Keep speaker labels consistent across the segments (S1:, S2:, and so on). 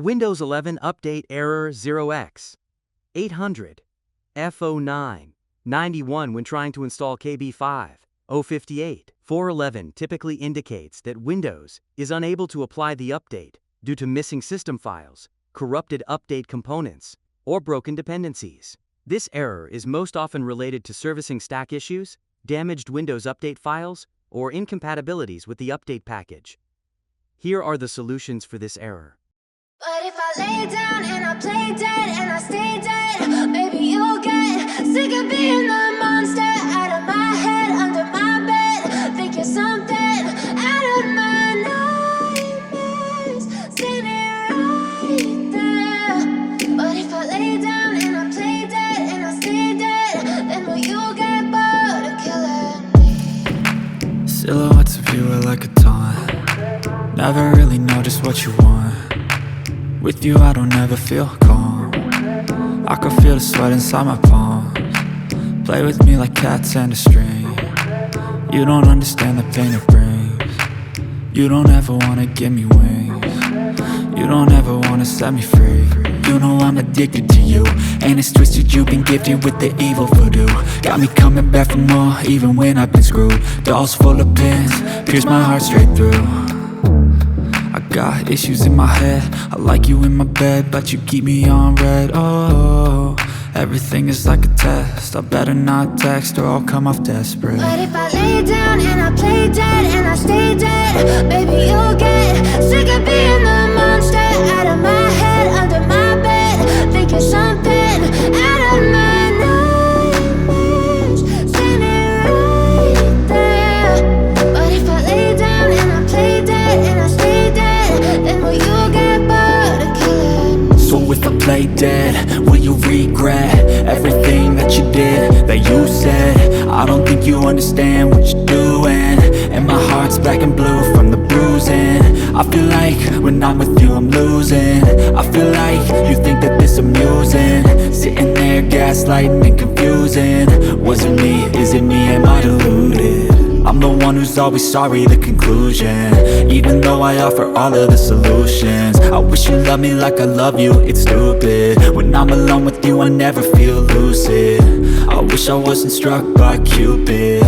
S1: Windows 11 update error 0x800f0991 when trying to install KB5058411 typically indicates that Windows is unable to apply the update due to missing system files, corrupted update components, or broken dependencies. This error is most often related to servicing stack issues, damaged Windows update files, or incompatibilities with the update package. Here are the solutions for this error.
S2: But if I lay down and I play dead and I stay dead, maybe you'll get sick of being the monster out of my head, under my bed. Think you're something out of my nightmares, standing right there. But if I lay down and I play dead and I stay dead, then will you get bored of killing me?
S3: Silhouettes of you are like a taunt. Never really know just what you want. With you I don't ever feel calm. I can feel the sweat inside my palms. Play with me like cats and a string. You don't understand the pain it brings. You don't ever wanna give me wings. You don't ever wanna set me free. You know I'm addicted to you, and it's twisted, you've been gifted with the evil voodoo. Got me coming back for more, even when I've been screwed. Dolls full of pins, pierce my heart straight through. I got issues in my head, I like you in my bed, but you keep me on red. Oh, everything is like a test. I better not text or I'll come off desperate.
S2: But if I lay down and I play dead and I stay dead, baby you'll get sick of being the monster out of my head, under my bed. Think you're something out of my nightmares, standing right there. But if I lay down and I play dead and I stay dead, then will you get bored of killing me?
S3: So if I play dead, will you regret everything that you did, that you said? I don't think you understand what you're doing, and my heart's black and blue from the bruising. I feel like when I'm with you I'm losing. I feel like you think that this amusing, sitting there gaslighting and confusing. Was it me? Is it me? Am I deluded? I'm the one who's always sorry, the conclusion, even though I offer all of the solutions. I wish you loved me like I love you, it's stupid. When I'm alone with you I never feel lucid. I wish I wasn't struck by Cupid.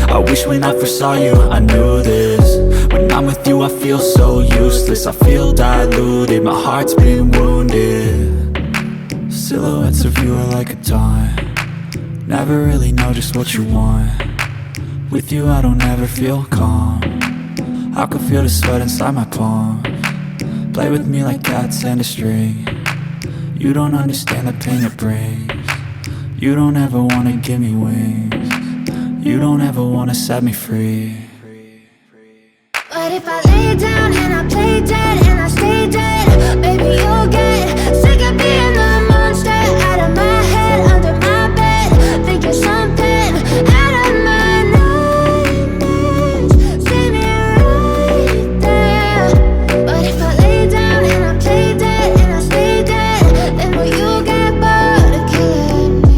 S3: I wish when I first saw you I knew this. When I'm with you I feel so useless, I feel diluted, my heart's been wounded. Silhouettes of you are like a taunt. Never really know just what you want. With you I don't ever feel calm. I can feel the sweat inside my palms. Play with me like cats and a string. You don't understand the pain it brings. You don't ever wanna give me wings. You don't ever wanna set me free.
S2: But if I lay down and I play dead and I stay dead, baby you'll get sick of being the monster out of my head, under my bed. Think you're something out of my nightmares, standing right there. But if I lay down and I play dead and I stay dead, then will you get bored of killing me?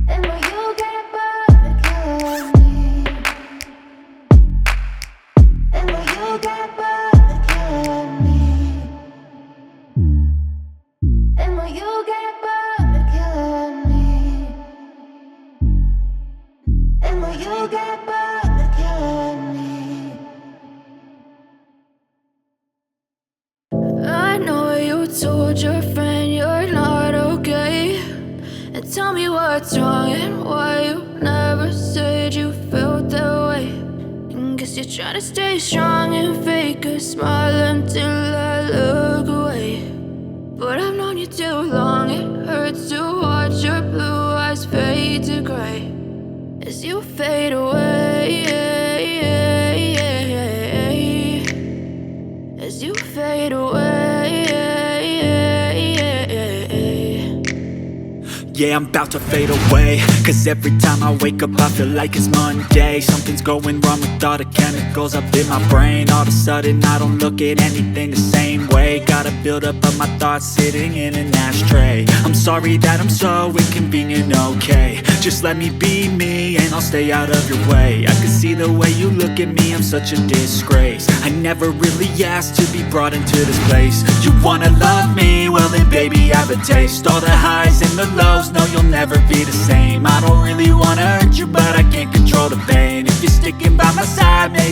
S2: Then will you get bored of killing me? Then will you get bored of killing me? Then will you get bored of killing me? Then will you get bored of killing me? I know you told your friend you're not okay, and tell me what's wrong and why you never said you felt that way. And guess you're trying to stay strong and fake a smile until I look away. But I've known you too long, it hurts to watch your blue eyes fade to gray as you fade away, as you fade away.
S3: Yeah, I'm about to fade away, cause every time I wake up I feel like it's Monday. Something's going wrong with all the chemicals up in my brain. All of a sudden I don't look at anything the same way. got a buildup of my thoughts sitting in an ashtray. I'm sorry that I'm so inconvenient, okay. Just let me be me and I'll stay out of your way. I can see the way you look at me, I'm such a disgrace. I never really asked to be brought into this place. You wanna love me? Well then baby, have a taste. All the highs and the lows, no, you'll never be the same. I don't really wanna hurt you, but I can't control the pain. If you're sticking by my side, maybe